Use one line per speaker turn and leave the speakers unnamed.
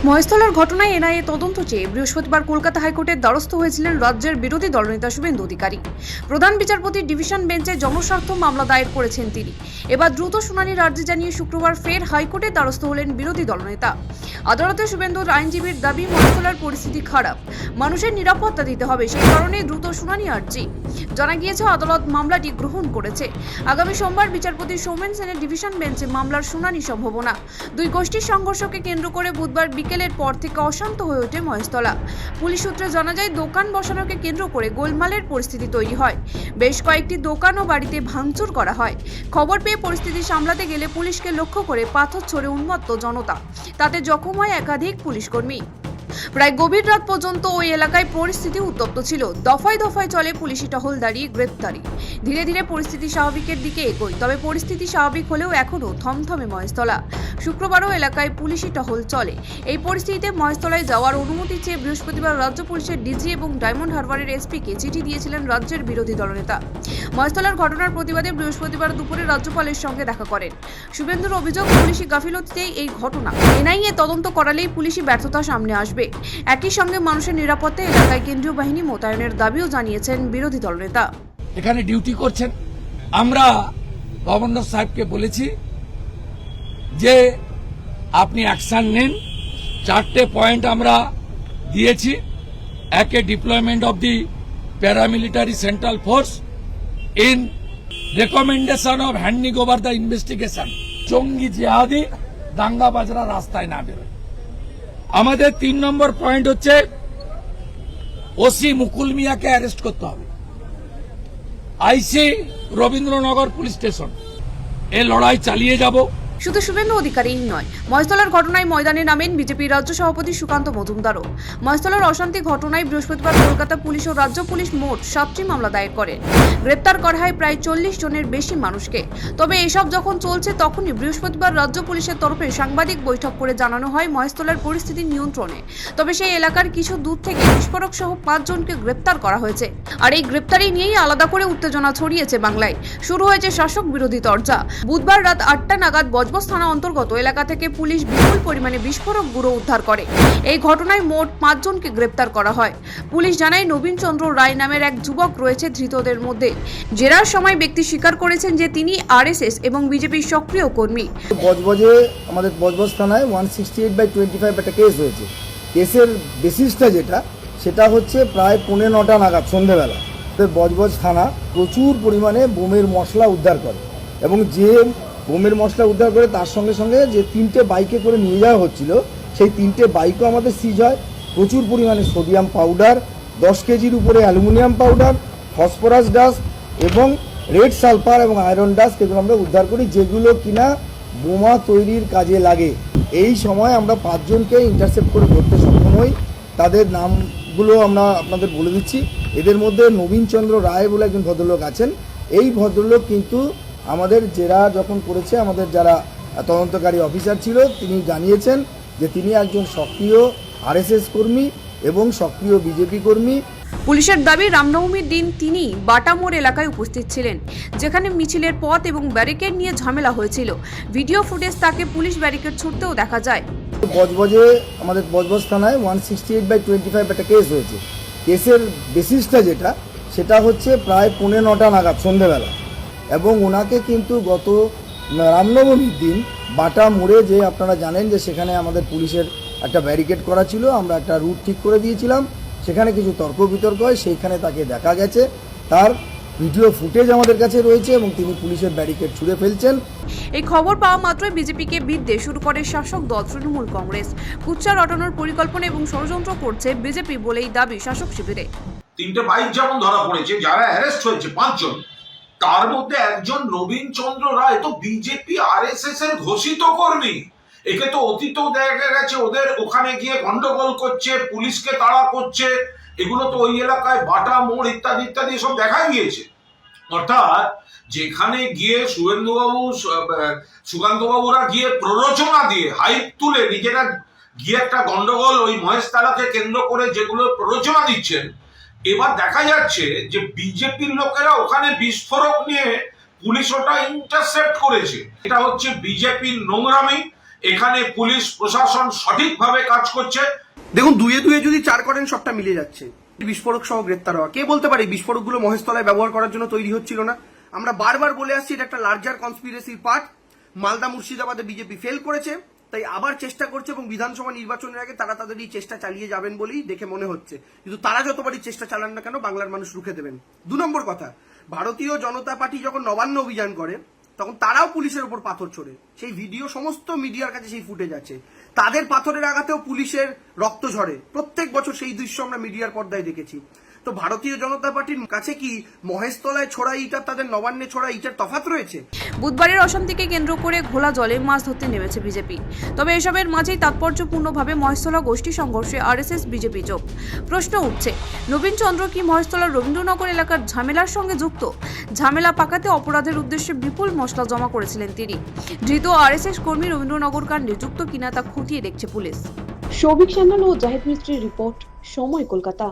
মহেশতলার ঘটনায় এনআইএ তদন্ত চেয়ে বৃহস্পতিবার কলকাতা হাইকোর্টের দ্বারস্থ হয়েছিলেন রাজ্যের বিরোধী দলনেতা শুভেন্দু অধিকারী। প্রধান বিচারপতির ডিভিশন বেঞ্চে জনস্বার্থ মামলা দায়ের করেছেন তিনি। এবার দ্রুত শুনানির আর্জি জানিয়ে শুক্রবার ফের হাইকোর্টের দ্বারস্থ হলেন বিরোধী দলনেতা। আদালতে শুভেন্দুর আইনজীবীর দাবি, মহেশতলার পরিস্থিতি খারাপ, মানুষের নিরাপত্তা দিতে হবে, সেই কারণে দ্রুত শুনানি আর্জি। জানা গিয়েছে আদালত মামলাটি গ্রহণ করেছে। আগামী সোমবার বিচারপতি সৌমেন সেনের ডিভিশন বেঞ্চে মামলার শুনানি সম্ভাবনা। দুই গোষ্ঠীর সংঘর্ষকে কেন্দ্র করে বুধবার বিকেলের পর থেকে অশান্ত হয়ে ওঠে মহেশতলা। পুলিশ সূত্রে জানা যায়, দোকান বসানোকে কেন্দ্র করে গোলমালের পরিস্থিতি তৈরি হয়। বেশ কয়েকটি দোকান ও বাড়িতে ভাঙচুর করা হয়। খবর পেয়ে পরিস্থিতি সামলাতে গেলে পুলিশকে লক্ষ্য করে পাথর ছোড়ে উন্মত্ত জনতা। তাতে জখম হয় একাধিক পুলিশকর্মী। প্রায় গভীর রাত পর্যন্ত ওই এলাকায় পরিস্থিতি উত্তপ্ত ছিল। দফায় দফায় চলে পুলিশি টহলদারি, গ্রেপ্তারি। ধীরে ধীরে পরিস্থিতি স্বাভাবিকের দিকে এগোয়। তবে পরিস্থিতি স্বাভাবিক হলেও এখনও থমথমে মহেশতলা। শুক্রবারও এলাকায় পুলিশি টহল চলে। এই পরিস্থিতিতে মহেশতলায় যাওয়ার অনুমতি চেয়ে বৃহস্পতিবার রাজ্য পুলিশের ডিজি এবং ডায়মন্ড হারবারের এসপিকে চিঠি দিয়েছিলেন রাজ্যের বিরোধী দলনেতা। মহেশতলার ঘটনার প্রতিবাদে বৃহস্পতিবার দুপুরে রাজ্যপালের সঙ্গে দেখা করেন। শুভেন্দুর অভিযোগ, পুলিশি গাফিলতিতেই এই ঘটনা। এনআইএ তদন্ত করালেই পুলিশি ব্যর্থতা সামনে আসবে। একই সঙ্গে মানুষের নিরাপত্তায় এলাকায় কেন্দ্রীয় বাহিনী মোতায়েনের দাবিও জানিয়েছেন বিরোধী দলনেতা।
এখানে ডিউটি করছেন, আমরা গভর্নর সাহেবকে বলেছি যে আপনি অ্যাকশন নিন। 4টে পয়েন্ট আমরা দিয়েছি। একে, deployment of the paramilitary central force in recommendation of হ্যান্ডিং over the investigation. জঙ্গি জিহাদি দাঙ্গাবাজরা রাস্তায় না বেরোয়। আমাদের 3 নম্বর পয়েন্ট হচ্ছে ওসি মুকুল মিয়াকে অ্যারেস্ট করতে হবে। আইসি রবীন্দ্রনগর পুলিশ স্টেশন। এ লড়াই চালিয়ে যাব।
শুধু শুভেন্দু অধিকারীই নয়, মহেশতলার ঘটনায় ময়দানে নামেন বিজেপি রাজ্য সভাপতি সুকান্ত মজুমদারও। মহেশতলার অশান্তি ঘটনায় বৃহস্পতিবার কলকাতা পুলিশ ও রাজ্য পুলিশ মোট 7টি মামলা দায়ের করেন। গ্রেপ্তার করা হয় প্রায় 40 জনের বেশি মানুষকে। তবে এসব যখন চলছে, তখনই বৃহস্পতিবার রাজ্য পুলিশের তরফে সাংবাদিক বৈঠক করে জানানো হয় মহেশতলার পরিস্থিতি নিয়ন্ত্রণে। তবে সেই এলাকার কিছু দূর থেকে বিস্ফোরক সহ 5 জনকে গ্রেপ্তার করা হয়েছে। আর এই গ্রেপ্তারি নিয়েই আলাদা করে উত্তেজনা ছড়িয়েছে বাংলায়। শুরু হয়েছে শাসক বিরোধী তরজা। বুধবার রাত 8টা নাগাদ বজবজ থানা অন্তর্গত এলাকা থেকে পুলিশ বিপুল পরিমাণে বিস্ফোরক গুঁড়ো উদ্ধার করে। এই ঘটনায় মোট 5 জনকে গ্রেপ্তার করা হয়। পুলিশ জানায়, নবীন চন্দ্র রায় নামের এক যুবক রয়েছে ধৃতদের মধ্যে। জেরার সময় ব্যক্তি স্বীকার করেছেন যে তিনি আরএসএস এবং বিজেপির সক্রিয় কর্মী।
বজবজে আমাদের বজবজ থানায় 168/25 একটা কেস হয়েছে। কেসের বেসিসটা সেটা হচ্ছে প্রায় 9:45 নাগাদ সন্ধ্যেবেলা বজবজ থানা প্রচুর পরিমাণে বোমের মশলা উদ্ধার করে, এবং যে বোমের মশলা উদ্ধার করে তার সঙ্গে সঙ্গে যে 3টে বাইকে করে নিয়ে যাওয়া হচ্ছিল, সেই 3টে বাইকও আমাদের সিজ হয়। প্রচুর পরিমাণে সোডিয়াম পাউডার, 10 কেজির উপরে অ্যালুমিনিয়াম পাউডার, ফসফরাস ডাস্ট এবং রেড সালফার এবং আয়রন ডাস্ট, এগুলো আমরা উদ্ধার করি, যেগুলো কিনা বোমা তৈরির কাজে লাগে। এই সময় আমরা 5 জনকে ইন্টারসেপ্ট করে ধরতে সক্ষম হই। তাদের নামগুলো আমরা আপনাদের বলে দিচ্ছি। এদের মধ্যে নবীন চন্দ্র রায় বলে একজন ভদ্রলোক আছেন। এই ভদ্রলোক কিন্তু আমাদের জেরা যখন করেছে, আমাদের যারা তদন্তকারী অফিসার ছিল, তিনি জানিয়েছেন যে তিনি একজন সক্রিয় আরএসএস কর্মী এবং সক্রিয় বিজেপি কর্মী।
পুলিশের দাবি, রামনবমীর দিন তিনি বাটামোড় এলাকায় উপস্থিত ছিলেন, যেখানে মিছিলের পথ এবং ব্যারিকেড নিয়ে ঝামেলা হয়েছিল। ভিডিও ফুটেজ তাকে পুলিশ ব্যারিকেড ছুটতেও দেখা যায়।
বজবজে আমাদের বজবজ থানায় 168/25 একটা কেস হয়েছে। কেসের বেসিসটা সেটা হচ্ছে প্রায় 9:45 নাগাদ সন্ধ্যেবেলা, এবং ওনাকে কিন্তু গত রামনবমীর দিন বাটা মোড়ে, যে আপনারা জানেন যে সেখানে আমাদের পুলিশের একটা ব্যারিকেড করা ছিল, আমরা একটা রুট ঠিক করে দিয়েছিলাম, সেখানে কিছু তর্ক বিতর্ক হয়, সেইখানে তাকে দেখা গেছে। তার ভিডিও ফুটেজ আমাদের কাছে রয়েছে এবং তিনি পুলিশের ব্যারিকেড ছুঁড়ে ফেলছেন।
এই খবর পাওয়া মাত্রই বিজেপিকে বিদ্রোহ শুরু করে শাসক দল তৃণমূল কংগ্রেস। কুচ্চা রটানোর পরিকল্পনা এবং ষড়যন্ত্র করছে বিজেপি বলেই দাবি শাসক শিবিরে।
3টে বাইক যেমন ধরা পড়েছে, যারা অ্যারেস্ট হয়েছে 5 জন, তার মধ্যে একজন নবীন চন্দ্র রায় তো বিজেপি আরএসএস এর ঘোষিত কর্মী। একে তো অতীতেও দেখা গেছে ওদের ওখানে গিয়ে গন্ডগোল করছে, পুলিশকে তাড়া করছে। এগুলো তো ওই এলাকায় বাটা মোড় ইত্যাদি ইত্যাদি সব দেখা গিয়েছে। অর্থাৎ যেখানে গিয়ে সুকান্তবাবুরা গিয়ে প্ররোচনা দিয়ে, হাইপ তুলে নিজেরা গিয়ে একটা গন্ডগোল ওই মহেশতলাকে কেন্দ্র করে যেগুলো প্ররোচনা দিচ্ছেন, এবার দেখা যাচ্ছে যে বিজেপির লোকেরা ওখানে বিস্ফোরক নিয়ে পুলিশ ওটা ইন্টারসেপ্ট করেছে। এটা হচ্ছে বিজেপির নোংরামি। এখানে পুলিশ প্রশাসন সঠিকভাবে কাজ করছে।
দেখুন, দুয়ে দুয়ে যদি 4 করেন সবটা মিলে যাচ্ছে। বিস্ফোরক সহ গ্রেপ্তার হওয়া, কে বলতে পারে বিস্ফোরকগুলো মহেশতলায় ব্যবহার করার জন্য তৈরি হচ্ছিল না? আমরা বারবার বলে আসছি এটা একটা লার্জার কনস্পিরেসির পার্ট। মালদা মুর্শিদাবাদে বিজেপি ফেল করেছে, তাই আবার চেষ্টা করছে এবং বিধানসভা নির্বাচনের আগে তারা তাদের এই চেষ্টা চালিয়ে যাবেন বলেই দেখে মনে হচ্ছে। কিন্তু তারা যতবারই চেষ্টা চালান না কেন, বাংলার মানুষ রুখে দেবেন। 2 নম্বর কথা, ভারতীয় জনতা পার্টি যখন নবান্ন অভিযান করে তখন তারাও পুলিশের উপর পাথর ছোড়ে। সেই ভিডিও সমস্ত মিডিয়ার কাছে, সেই ফুটেজ আছে। তাদের পাথরের আঘাতেও পুলিশের রক্ত ঝরে। প্রত্যেক বছর সেই দৃশ্য আমরা মিডিয়ার পর্দায় দেখেছি। তো ভারতীয় জনতা পার্টির কাছে কি মহেশতলায় ছোড়া ইট আর তাদের নবান্নে ছোড়া ইটের তফাৎ রয়েছে?
বুধবারের অশান্তিকে কেন্দ্র করে ঘোলা জলে মাছ ধরতে নেমেছে বিজেপি। তবে এসবের মাঝেই তাৎপর্যপূর্ণভাবে মহেশতলা গোষ্ঠী সংঘর্ষে আরএসএস বিজেপি যোগ। প্রশ্ন উঠছে, নবীন চন্দ্র কি মহেশতলার রবীন্দ্রনগর এলাকার ঝামেলার সঙ্গে যুক্ত? ঝামেলা পাকাতে অপরাধের উদ্দেশ্যে বিপুল মশলা জমা করেছিলেন তিনি। ধৃত আরএসএস কর্মী রবীন্দ্রনগর কাণ্ডে যুক্ত কিনা তা খতিয়ে দেখছে পুলিশ।
সৌভিক সান্যাল ও জাহিদ মিস্ত্রির রিপোর্ট, সময় কলকাতা।